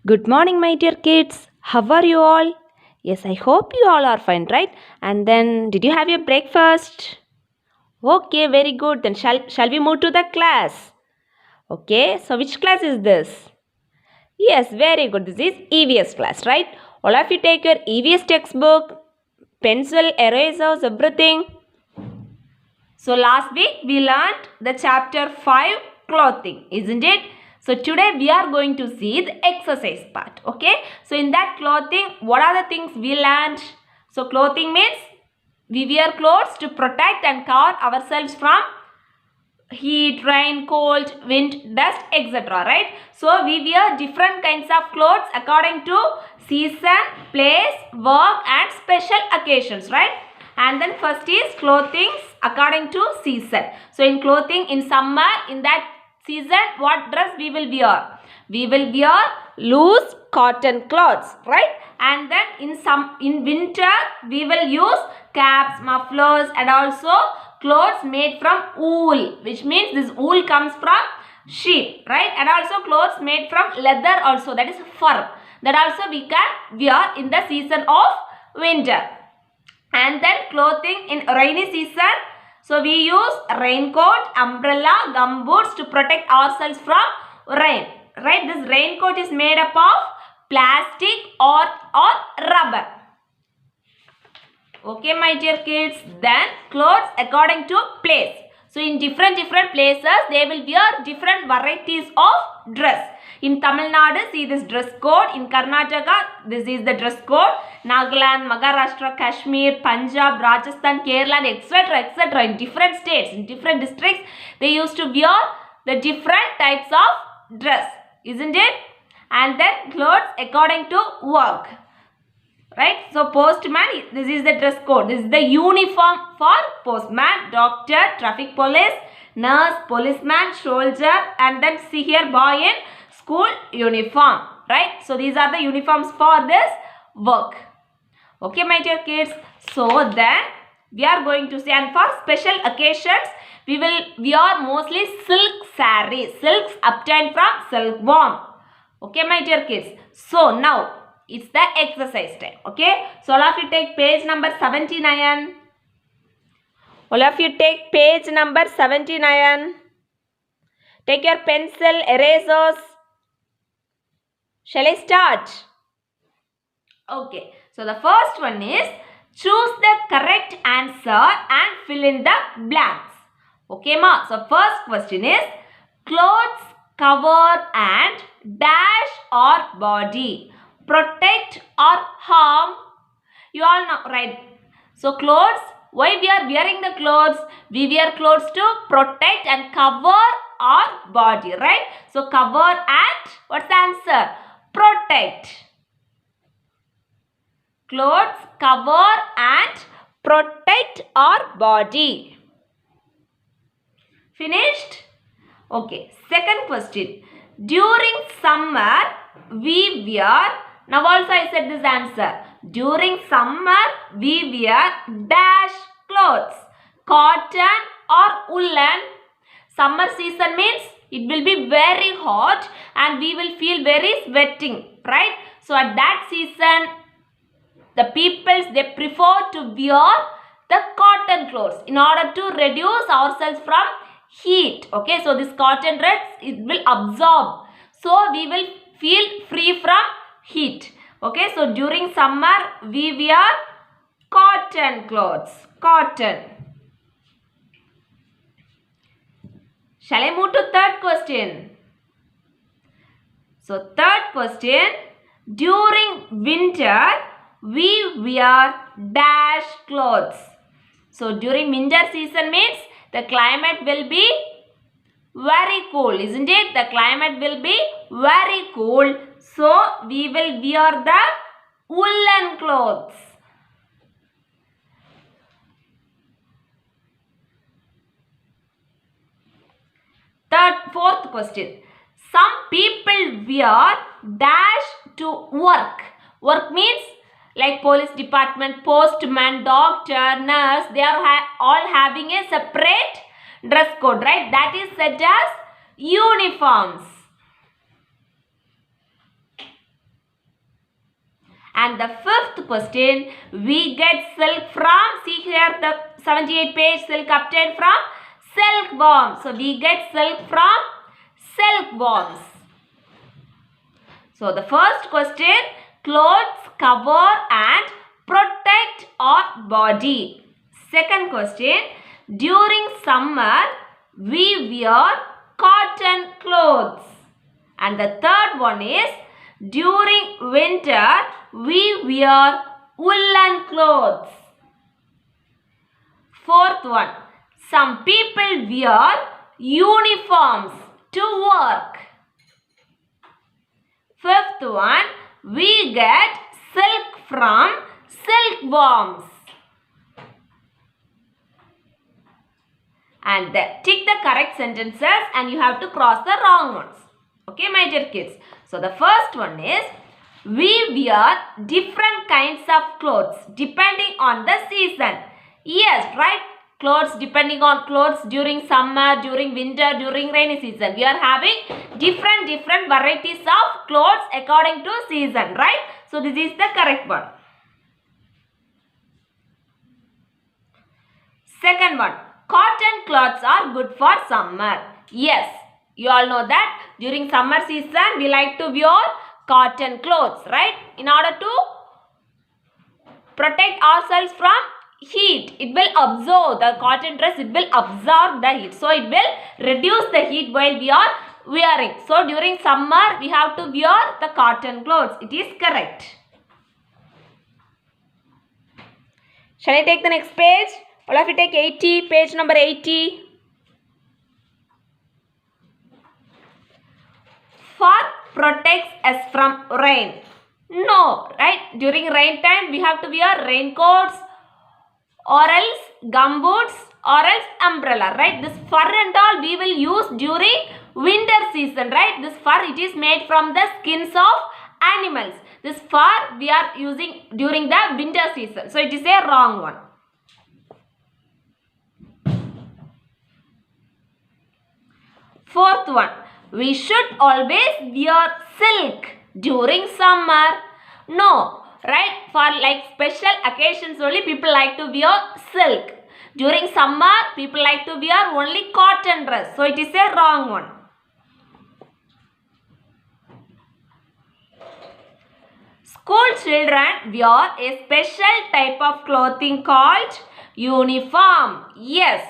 Good morning, my dear kids. How are you all? Yes, I hope you all are fine, right? And then, did you have your breakfast? Okay, very good. Then, shall we move to the class? Okay, so which class is this? Yes, very good. This is EVS class, right? All of you take your EVS textbook, pencil, erasers, everything. So, last week we learned the chapter 5 clothing, isn't it? So today we are going to see the exercise part. Okay. So in that clothing, what are the things we learned? So clothing means we wear clothes to protect and cover ourselves from heat, rain, cold, wind, dust, etc. Right. So we wear different kinds of clothes according to season, place, work and special occasions. Right. And then first is clothing according to season. So in clothing in summer, in that season, what dress we will wear? We will wear loose cotton clothes, right? And then in winter we will use caps, mufflers and also clothes made from wool, which means this wool comes from sheep, right? And also clothes made from leather also, that is fur, that also we can wear in the season of winter. And then clothing in rainy season, so we use raincoat, umbrella, gumboots to protect ourselves from rain, right? This raincoat is made up of plastic or rubber. Okay, my dear kids. Then clothes according to place. So in different places they will wear different varieties of dress. In Tamil Nadu, see this dress code. In Karnataka, this is the dress code. Nagaland, Maharashtra, Kashmir, Punjab, Rajasthan, Kerala, etc. In different states, in different districts, they used to wear the different types of dress, isn't it? And then clothes according to work. Right? So postman, this is the dress code. This is the uniform for postman, doctor, traffic police, nurse, policeman, soldier, and then see here boy in school uniform. Right? So these are the uniforms for this work. Okay, my dear kids. So then we are going to see, and for special occasions we wear mostly silk sarees. Silks obtained from silkworm. Okay, my dear kids. So now it's the exercise time. Okay. So all of you take page number 79. All of you take page number 79. Take your pencil, erasers. Shall I start? Okay. So the first one is choose the correct answer and fill in the blanks. Okay, ma. So first question is clothes cover and dash or body, protect or harm. You all know, right? So clothes, why we are wearing the clothes? We wear clothes to protect and cover our body, right? So cover and what's the answer? Protect. Clothes cover and protect our body. Finished? Okay. Second question. During summer, we wear, now also I said this answer. During summer, we wear dash clothes. Cotton or woolen. Summer season means it will be very hot and we will feel very sweating, right? So at that season, the peoples, they prefer to wear the cotton clothes in order to reduce ourselves from heat. Okay, so this cotton dress, it will absorb. So we will feel free from heat. Okay, so during summer, we wear cotton clothes. Cotton. Shall I move to third question? So third question, during winter, we wear dash clothes. So during winter season means the climate will be very cool, isn't it? The climate will be very cool. So we will wear the woolen clothes. Fourth question. Some people wear dash to work. Work means like police department, postman, doctor, nurse, they are all having a separate dress code, right? That is said as uniforms. And the fifth question, we get silk from, see here the 78 page, silk obtained from silkworm. So we get silk from silkworms. So the first question, clothes cover and protect our body. Second question, during summer we wear cotton clothes. And the third one is, during winter we wear woolen clothes. Fourth one, some people wear uniforms to work. Fifth one, we get silk from silkworms. And tick the correct sentences and you have to cross the wrong ones. Okay, my dear kids. So the first one is, we wear different kinds of clothes depending on the season. Yes, right? Clothes depending on clothes during summer, during winter, during rainy season. We are having different varieties of clothes according to season, right? So this is the correct one. Second one, cotton cloths are good for summer. Yes, you all know that during summer season we like to wear cotton clothes, right? In order to protect ourselves from heat. It will absorb, the cotton dress, it will absorb the heat. So it will reduce the heat while we are wearing. So during summer we have to wear the cotton clothes. It is correct. Shall I take the next page? All of you take 80, page number 80. Fur protects us from rain. No, right? During rain time we have to wear raincoats or else gumboots or else umbrella, right? This fur and all we will use during winter season, right? This fur, it is made from the skins of animals. This fur we are using during the winter season. So it is a wrong one. Fourth one, we should always wear silk during summer. No, right? For like special occasions only people like to wear silk. During summer people like to wear only cotton dress. So it is a wrong one. School children wear a special type of clothing called uniform. Yes.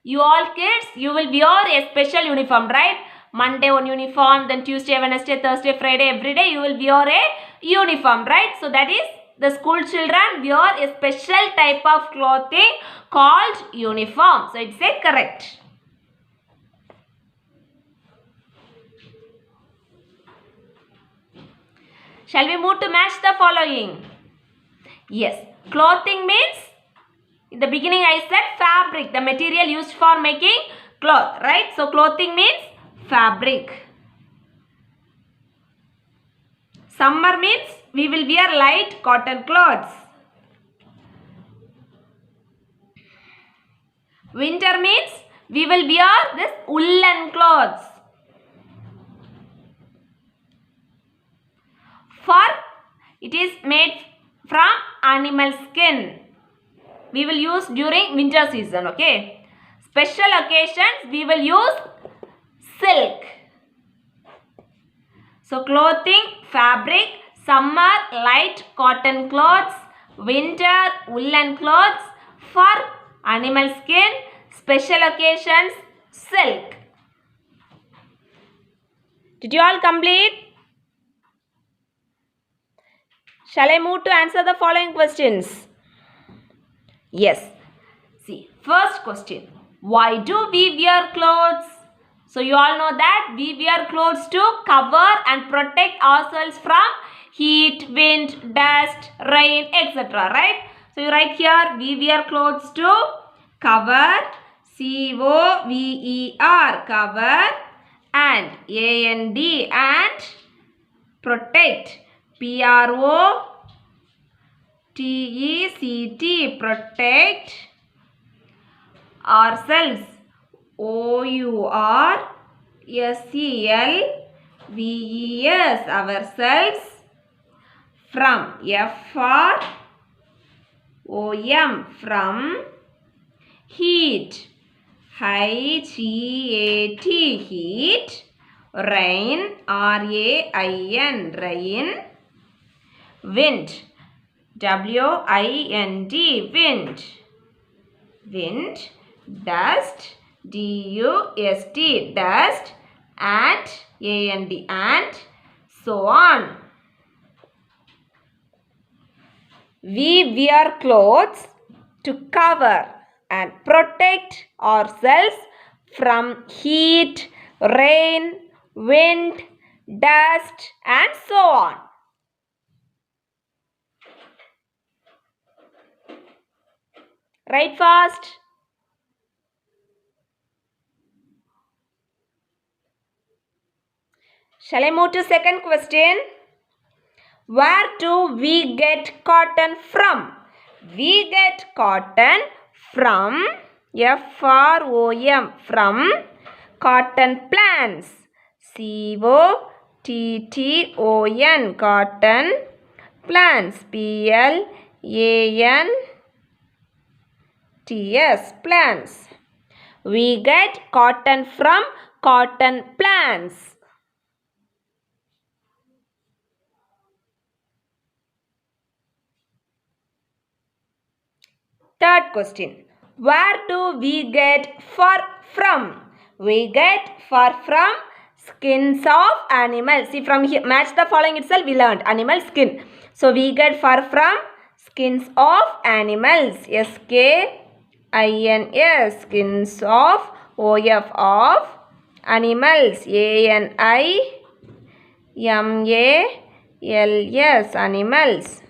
You all kids, you will wear a special uniform, right? Monday one uniform, then Tuesday, Wednesday, Thursday, Friday, every day you will wear a uniform, right? So that is, the school children wear a special type of clothing called uniform. So it's a correct. Shall we move to match the following? Yes, clothing means, in the beginning I said fabric, the material used for making cloth, right? So clothing means fabric. Summer means we will wear light cotton clothes. Winter means we will wear this woolen clothes. Fur, it is made from animal skin. We will use during winter season, okay? Special occasions we will use silk. So clothing, fabric, summer light cotton clothes, winter woolen clothes, fur, animal skin, special occasions, silk. Did you all complete? Shall I move to answer the following questions? Yes. See, first question. Why do we wear clothes? So you all know that we wear clothes to cover and protect ourselves from heat, wind, dust, rain, etc. Right? So you write here, we wear clothes to cover, C-O-V-E-R, cover, and A-N-D, and protect, P-R-O-T-E-C-T, protect ourselves, O-U-R-S-E-L-V-E-S, ourselves, from. F-R-O-M, from. Heat, H-E-A-T, heat. Rain, R-A-I-N, rain. Wind, W-I-N-D, wind. Wind. Dust, D-U-S-T, dust. Ant, A-N-D, ant. So on. We wear clothes to cover and protect ourselves from heat, rain, wind, dust, and so on. Write fast. Shall I move to second question? Where do we get cotton from? We get cotton from, F-R-O-M, from cotton plants. C-O-T-T-O-N, cotton plants. P-L-A-N-T-S, plants. We get cotton from cotton plants. Third question. Where do we get fur from? We get fur from skins of animals. See, from here, match the following itself we learned. Animal skin. So, we get fur from skins of animals. S-K-I-N-S. Skins of O-F, of animals. A-N-I-M-A-L-S. Animals.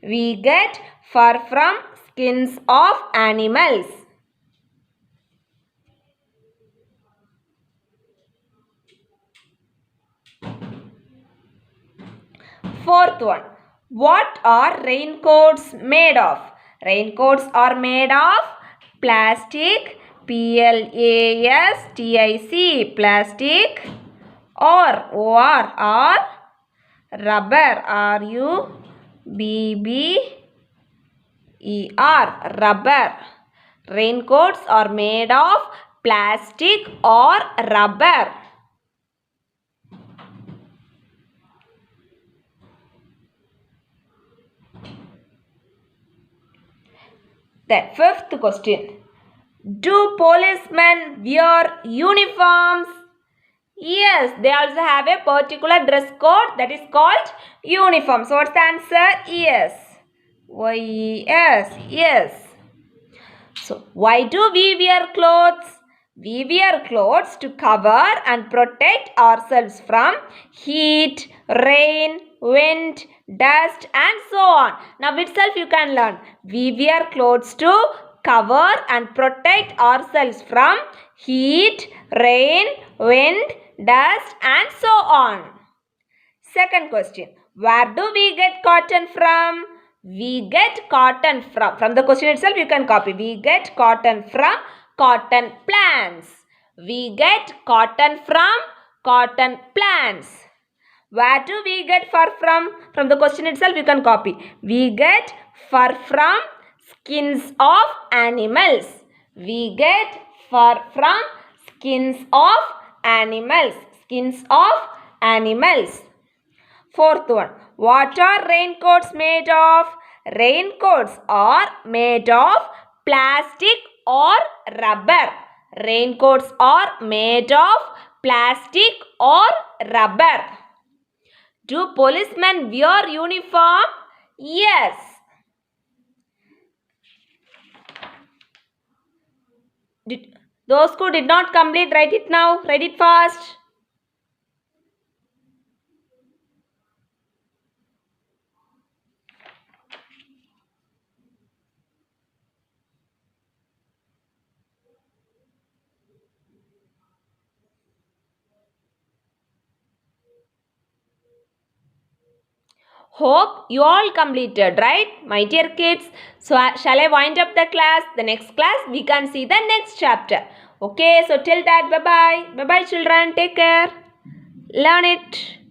We get fur from skins of animals. Fourth one. What are raincoats made of? Raincoats are made of plastic, P-L-A-S-T-I-C, plastic, or rubber, R-U-B-B-E-R, rubber. Raincoats are made of plastic or rubber. The fifth question. Do policemen wear uniforms? Yes, they also have a particular dress code that is called uniform. So, what's the answer? Yes. Y-E-S. Yes. So, why do we wear clothes? We wear clothes to cover and protect ourselves from heat, rain, wind, dust, and so on. Now itself you can learn. We wear clothes to cover and protect ourselves from heat, rain, wind, dust, and so on. Second question. Where do we get cotton from? We get cotton from the question itself you can copy. We get cotton from cotton plants. We get cotton from cotton plants. Where do we get fur from? From the question itself you can copy. We get fur from skins of animals. We get fur from skins of animals. Skins of animals. Fourth one. What are raincoats made of? Raincoats are made of plastic or rubber. Raincoats are made of plastic or rubber. Do policemen wear uniform? Yes. Those who did not complete, write it now. Write it fast. Hope you all completed, right, my dear kids? So, shall I wind up the class? The next class, we can see the next chapter. Okay, so till that, bye-bye. Bye-bye, children. Take care. Learn it.